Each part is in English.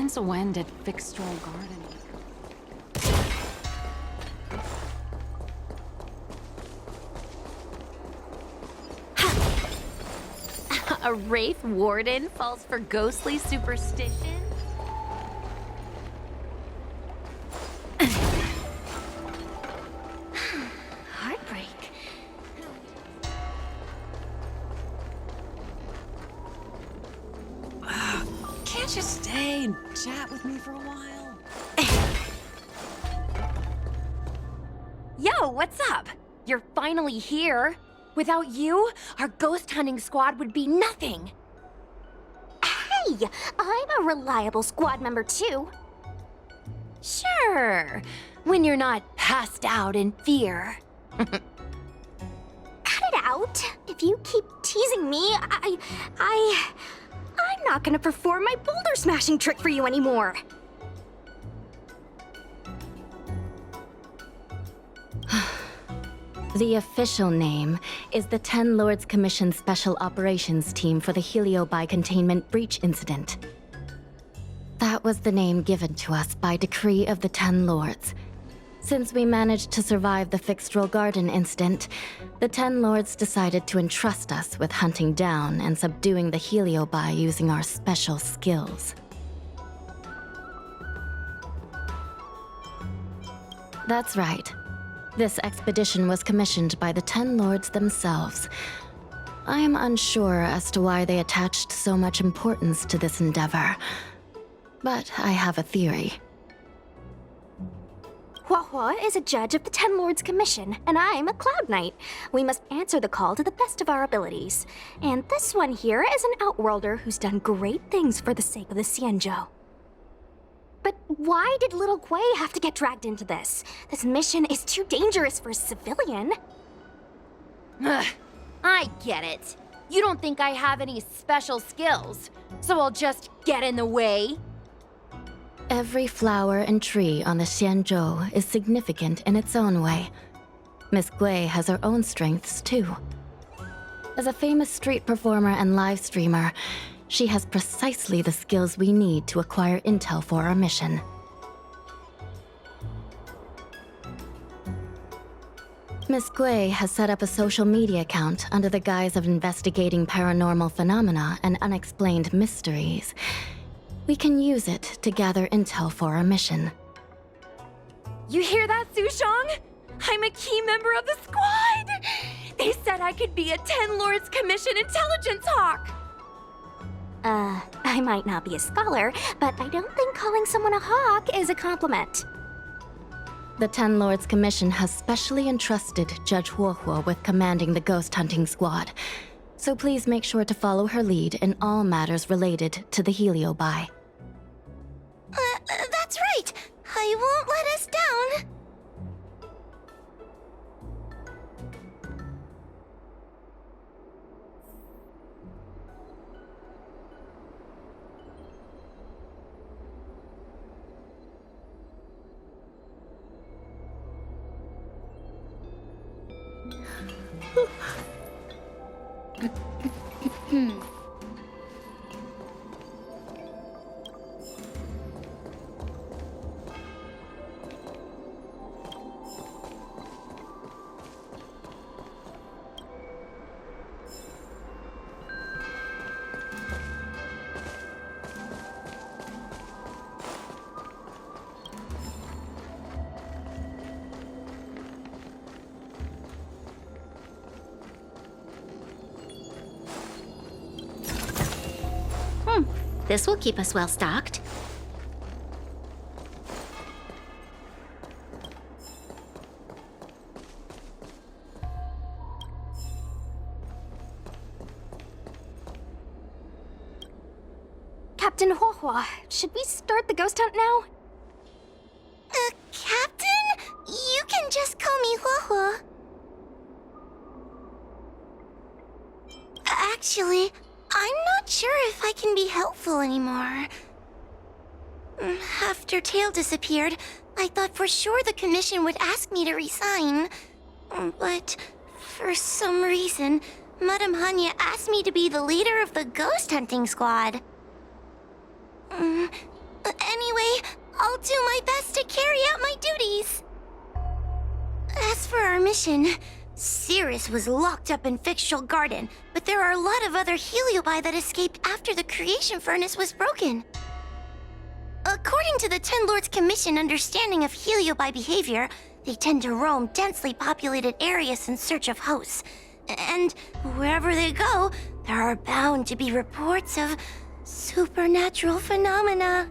Since when did Fyxestroll Garden? A Wraith Warden falls for ghostly superstition? Heartbreak. Can't you stay and chat with me for a while? Yo, what's up? You're finally here. Without you, our ghost hunting squad would be nothing. Hey, I'm a reliable squad member too. Sure, when you're not passed out in fear. Cut it out. If you keep teasing me, I'm not gonna perform my boulder smashing trick for you anymore. The official name is the Ten Lords Commission Special Operations Team for the Heliobi Containment Breach Incident. That was the name given to us by decree of the Ten Lords. Since we managed to survive the Fyxestroll Garden incident, the Ten Lords decided to entrust us with hunting down and subduing the Heliobi using our special skills. That's right. This expedition was commissioned by the Ten Lords themselves. I am unsure as to why they attached so much importance to this endeavor, but I have a theory. Huahua is a judge of the Ten Lords Commission, and I'm a Cloud Knight. We must answer the call to the best of our abilities. And this one here is an Outworlder who's done great things for the sake of the Xianzhou. But why did little Gui have to get dragged into this? This mission is too dangerous for a civilian. Ugh, I get it. You don't think I have any special skills, so I'll just get in the way? Every flower and tree on the Xianzhou is significant in its own way. Miss Gui has her own strengths, too. As a famous street performer and live streamer, she has precisely the skills we need to acquire intel for our mission. Miss Gui has set up a social media account under the guise of investigating paranormal phenomena and unexplained mysteries. We can use it to gather intel for our mission. You hear that, Sushong? I'm a key member of the squad! They said I could be a Ten Lords Commission intelligence hawk! I might not be a scholar, but I don't think calling someone a hawk is a compliment. The Ten Lords Commission has specially entrusted Judge Huohuo with commanding the ghost hunting squad, so please make sure to follow her lead in all matters related to the Heliobi. That's right! I won't let us down! This will keep us well stocked. Captain Huahua, should we start the ghost hunt now? Captain? You can just call me Huahua. Actually, I'm not sure if I can be helpful anymore. After Tail disappeared, I thought for sure the commission would ask me to resign. But for some reason, Madame Hanya asked me to be the leader of the ghost hunting squad. Anyway, I'll do my best to carry out my duties. As for our mission, Cirrus was locked up in Fyxestroll Garden, but there are a lot of other Heliobi that escaped after the creation furnace was broken. According to the Ten Lords Commission understanding of Heliobi behavior, they tend to roam densely populated areas in search of hosts. And wherever they go, there are bound to be reports of supernatural phenomena.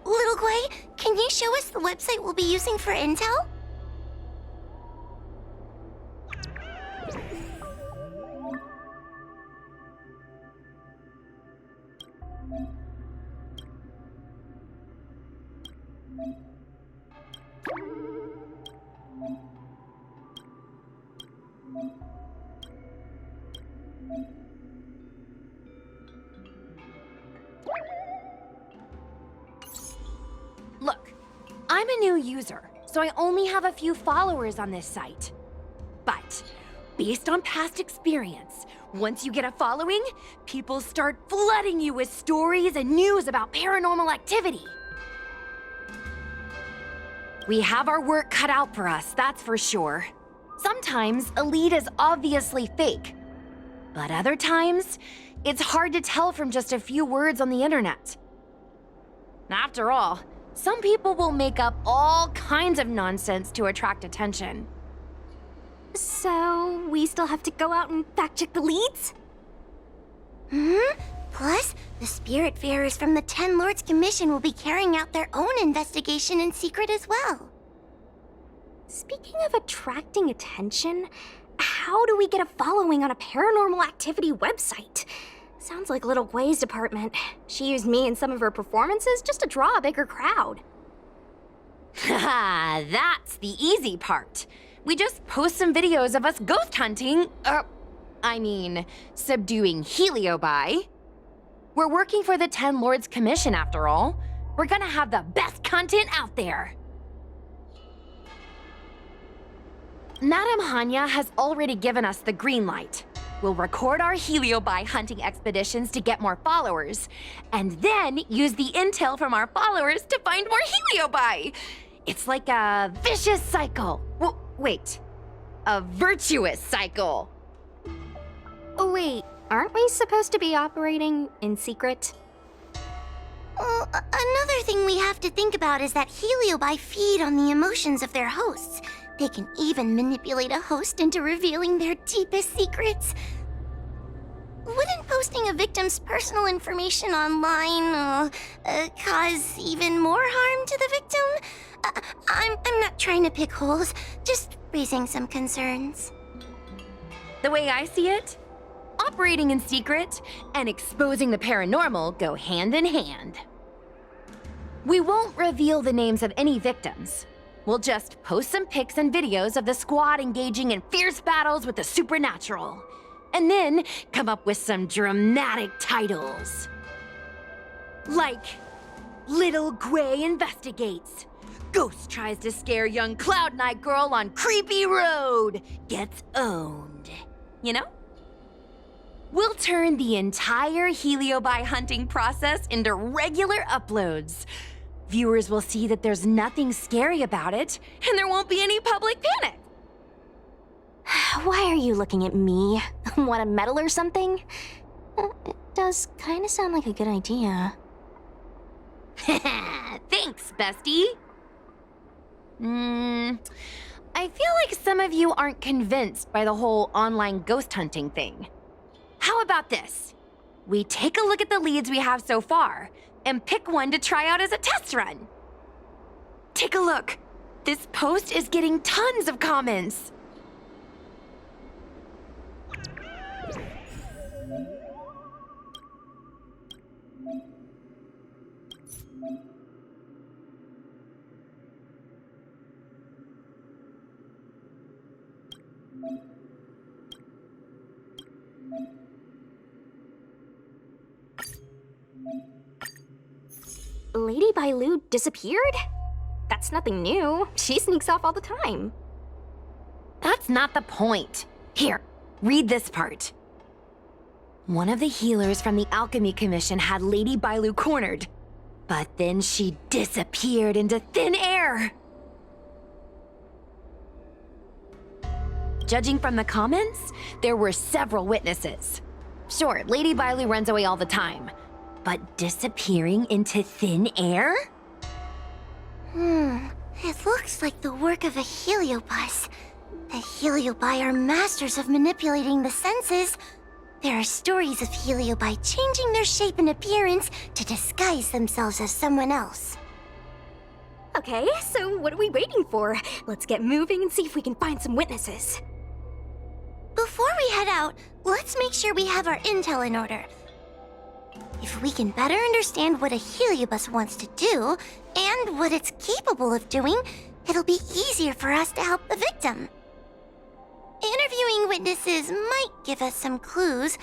Little Gwei, can you show us the website we'll be using for intel? Look, I'm a new user, so I only have a few followers on this site. But, based on past experience, once you get a following, people start flooding you with stories and news about paranormal activity. We have our work cut out for us, that's for sure. Sometimes a lead is obviously fake, but other times, it's hard to tell from just a few words on the internet. After all, some people will make up all kinds of nonsense to attract attention. So, we still have to go out and fact-check the leads? Plus, the Spiritfarers from the Ten Lords Commission will be carrying out their own investigation in secret as well. Speaking of attracting attention, how do we get a following on a paranormal activity website? Sounds like Little Gwei's department. She used me in some of her performances just to draw a bigger crowd. Haha, that's the easy part. We just post some videos of us ghost hunting, subduing Heliobi. We're working for the Ten Lords Commission after all. We're gonna have the best content out there. Madame Hanya has already given us the green light. We'll record our Heliobi hunting expeditions to get more followers, and then use the intel from our followers to find more Heliobi. It's like a vicious cycle. Wait, a virtuous cycle. Oh wait, aren't we supposed to be operating in secret? Well, another thing we have to think about is that Heliobi feed on the emotions of their hosts. They can even manipulate a host into revealing their deepest secrets. Wouldn't posting a victim's personal information online cause even more harm to the victim? I'm not trying to pick holes, just raising some concerns. The way I see it, operating in secret and exposing the paranormal go hand in hand. We won't reveal the names of any victims. We'll just post some pics and videos of the squad engaging in fierce battles with the supernatural. And then come up with some dramatic titles. Like, Little Gwei investigates. Ghost tries to scare young Cloud Knight girl on creepy road. Gets owned. You know? We'll turn the entire Heliobi hunting process into regular uploads. Viewers will see that there's nothing scary about it, and there won't be any public panic. Why are you looking at me? Want to meddle or something? It does kind of sound like a good idea. Thanks, bestie. I feel like some of you aren't convinced by the whole online ghost hunting thing. How about this? We take a look at the leads we have so far, and pick one to try out as a test run. Take a look. This post is getting tons of comments. Lady Bailu disappeared? That's nothing new. She sneaks off all the time. That's not the point. Here, read this part. One of the healers from the Alchemy Commission had Lady Bailu cornered. But then she disappeared into thin air. Judging from the comments, there were several witnesses. Sure, Lady Biley runs away all the time, but disappearing into thin air? It looks like the work of a heliobus. The heliobi are masters of manipulating the senses. There are stories of heliobi changing their shape and appearance to disguise themselves as someone else. Okay, so what are we waiting for? Let's get moving and see if we can find some witnesses. Before we head out, let's make sure we have our intel in order. If we can better understand what a heliobus wants to do, and what it's capable of doing, it'll be easier for us to help the victim. Interviewing witnesses might give us some clues,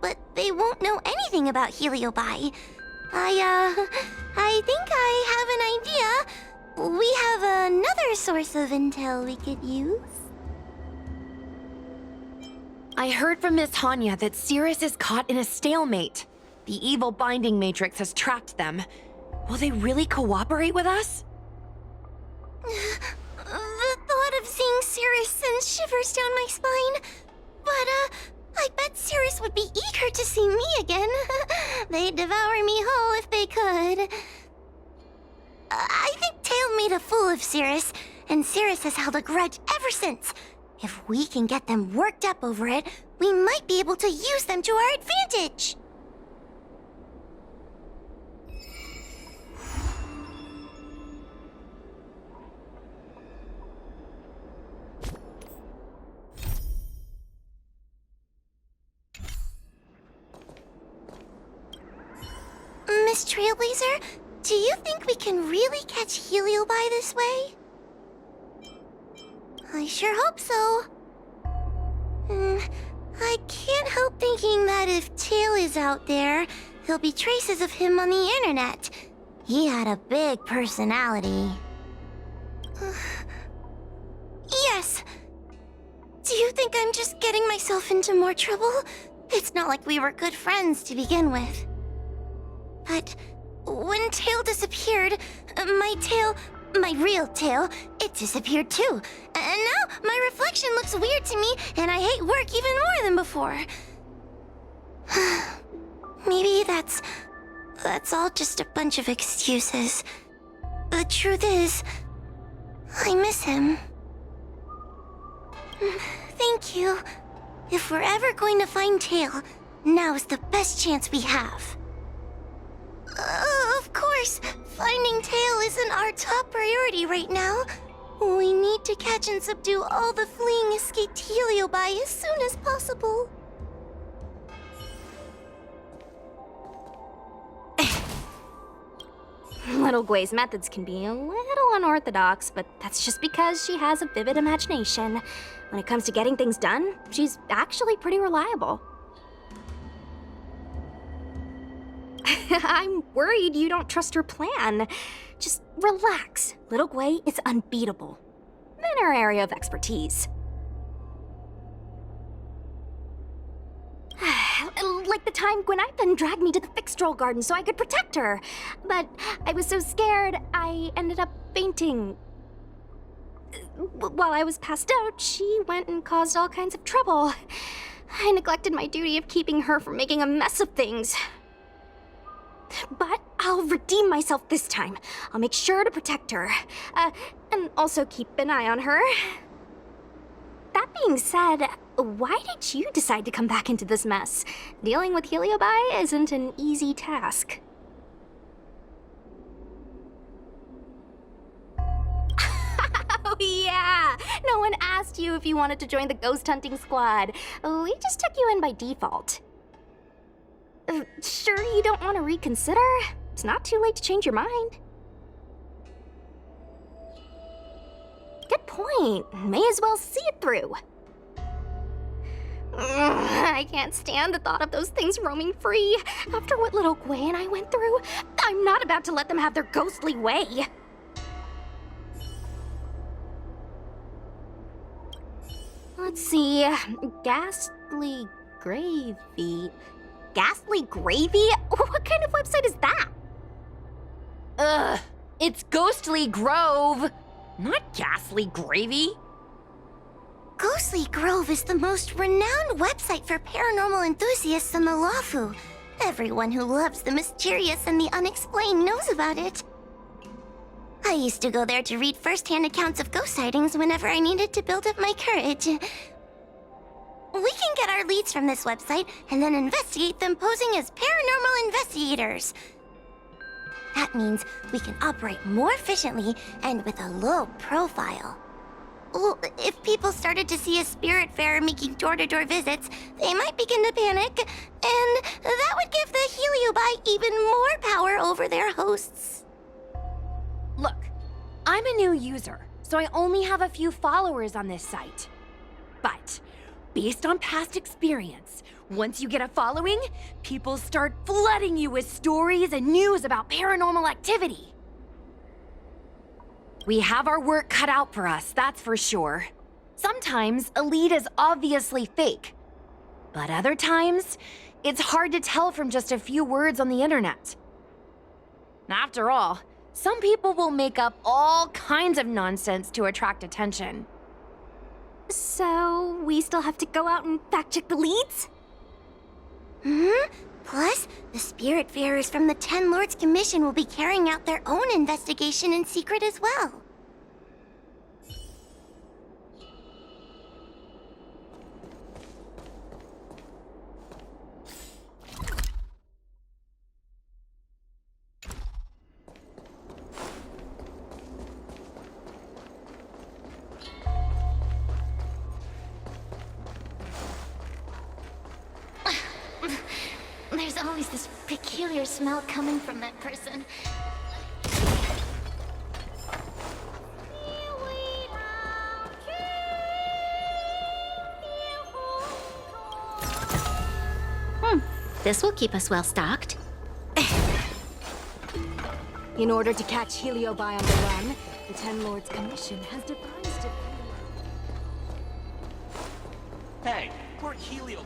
but they won't know anything about heliobi. I think I have an idea. We have another source of intel we could use. I heard from Miss Hanya that Cirrus is caught in a stalemate. The evil binding matrix has trapped them. Will they really cooperate with us? The thought of seeing Cirrus sends shivers down my spine. But, I bet Cirrus would be eager to see me again. They'd devour me whole if they could. I think Tail made a fool of Cirrus, and Cirrus has held a grudge ever since. If we can get them worked up over it, we might be able to use them to our advantage. Miss Trailblazer, do you think we can really catch heliobi this way? I sure hope so. I can't help thinking that if Tail is out there, there'll be traces of him on the internet. He had a big personality. Yes. Do you think I'm just getting myself into more trouble? It's not like we were good friends to begin with. But when Tail disappeared, my real tail, it disappeared too. And now my reflection looks weird to me, and I hate work even more than before. Maybe that's all just a bunch of excuses. The truth is, I miss him. Thank you. If we're ever going to find Tail, now is the best chance we have. Of course, finding Tail isn't our top priority right now. We need to catch and subdue all the fleeing escaped heliobi as soon as possible. Little Gwei's methods can be a little unorthodox, but that's just because she has a vivid imagination. When it comes to getting things done, she's actually pretty reliable. I'm worried you don't trust her plan. Just relax. Little Gwei is unbeatable. In her area of expertise. Like the time Gwenithan dragged me to the Fyxestroll Garden so I could protect her. But I was so scared, I ended up fainting. While I was passed out, she went and caused all kinds of trouble. I neglected my duty of keeping her from making a mess of things. But I'll redeem myself this time. I'll make sure to protect her. And also keep an eye on her. That being said, why did you decide to come back into this mess? Dealing with heliobi isn't an easy task. Oh yeah! No one asked you if you wanted to join the ghost hunting squad. We just took you in by default. Sure you don't want to reconsider? It's not too late to change your mind. Good point. May as well see it through. I can't stand the thought of those things roaming free. After what little Gwei and I went through, I'm not about to let them have their ghostly way. Let's see. Ghastly Gravy. Ghastly Gravy? What kind of website is that? Ugh, it's Ghostly Grove, not Ghastly Gravy. Ghostly Grove is the most renowned website for paranormal enthusiasts in the Lawfu. Everyone who loves the mysterious and the unexplained knows about it. I used to go there to read first-hand accounts of ghost sightings whenever I needed to build up my courage. We can get our leads from this website and then investigate them posing as paranormal investigators. That means we can operate more efficiently and with a low profile. Well, if people started to see a spirit fair making door-to-door visits, they might begin to panic, and that would give the Heliobi even more power over their hosts. Look, I'm a new user, so I only have a few followers on this site. But, based on past experience, once you get a following, people start flooding you with stories and news about paranormal activity. We have our work cut out for us, that's for sure. Sometimes a lead is obviously fake, but other times, it's hard to tell from just a few words on the internet. After all, some people will make up all kinds of nonsense to attract attention. So, we still have to go out and fact-check the leads? Plus, the spirit farers from the Ten Lords Commission will be carrying out their own investigation in secret as well. There's always this peculiar smell coming from that person. This will keep us well stocked. In order to catch Heliobi on the run, the Ten Lords Commission has devised a... Hey, we're Heliobi.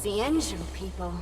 Cienju people.